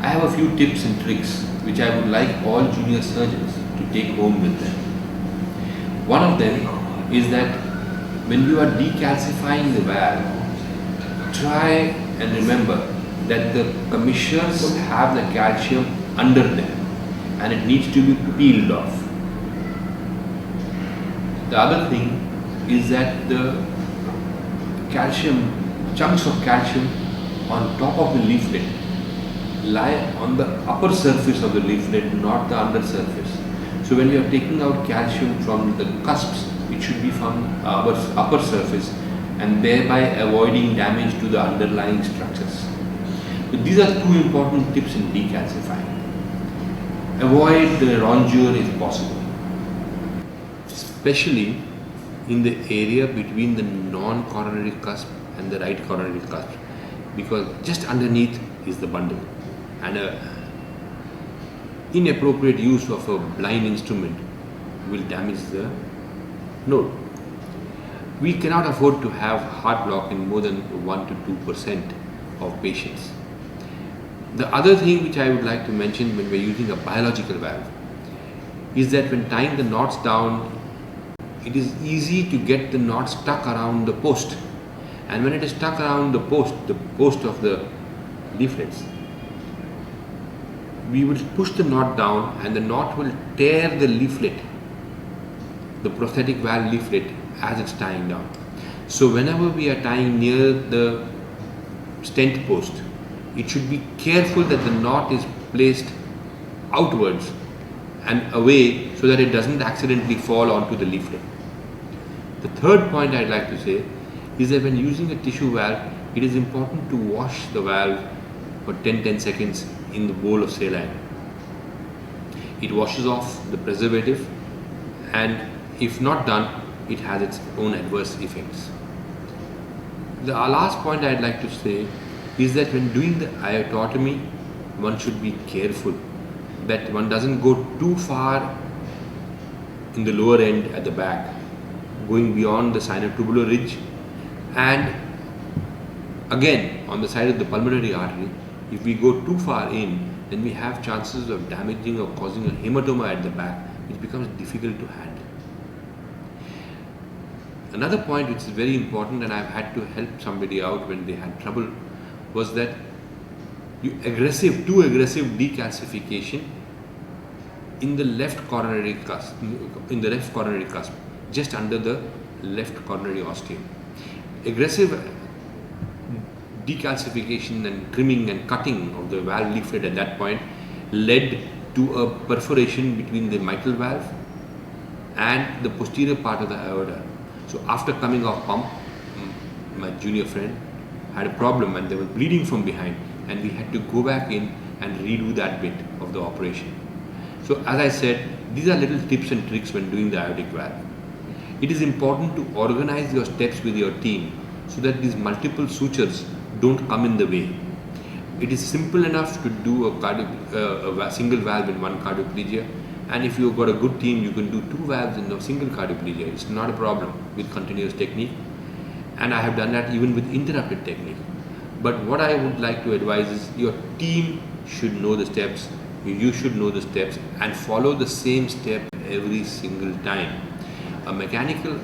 I have a few tips and tricks which I would like all junior surgeons to take home with them. One of them is that when you are decalcifying the valve, try and remember that the commissures have the calcium under them and it needs to be peeled off. The other thing is that the chunks of calcium on top of the leaflet lie on the upper surface of the leaflet, not the under surface. So when you are taking out calcium from the cusps, it should be from upper surface and thereby avoiding damage to the underlying structures. So these are two important tips in decalcifying. Avoid the rongeur if possible, especially in the area between the non-coronary cusp and the right coronary cusp, because just underneath is the bundle, and inappropriate use of a blind instrument will damage the node. We cannot afford to have heart block in more than 1 to 2% of patients. The other thing which I would like to mention when we are using a biological valve is that when tying the knots down, it is easy to get the knot stuck around the post, and when it is stuck around the post of the leaflets, we will push the knot down and the knot will tear the leaflet, the prosthetic valve leaflet, as it's tying down. So whenever we are tying near the stent post, it should be careful that the knot is placed outwards and away so that it doesn't accidentally fall onto the leaflet. The third point I'd like to say is that when using a tissue valve, it is important to wash the valve for 10 seconds in the bowl of saline. It washes off the preservative, and if not done, it has its own adverse effects. The last point I'd like to say is that when doing the aortotomy, one should be careful that one doesn't go too far in the lower end at the back, going beyond the sinotubular ridge, and again on the side of the pulmonary artery. If we go too far in, then we have chances of damaging or causing a hematoma at the back, which becomes difficult to handle. Another point which is very important, and I've had to help somebody out when they had trouble, was that too aggressive decalcification in the left coronary cusp, just under the left coronary ostium. Aggressive decalcification and trimming and cutting of the valve leaflet at that point led to a perforation between the mitral valve and the posterior part of the aorta. So after coming off pump, my junior friend had a problem and there was bleeding from behind, and we had to go back in and redo that bit of the operation. So as I said, these are little tips and tricks when doing the aortic valve. It is important to organize your steps with your team so that these multiple sutures don't come in the way. It is simple enough to do a single valve in one cardioplegia, and if you've got a good team, you can do 2 valves in a single cardioplegia. It's not a problem with continuous technique, and I have done that even with interrupted technique. But what I would like to advise is your team should know the steps, you should know the steps and follow the same step every single time. A mechanical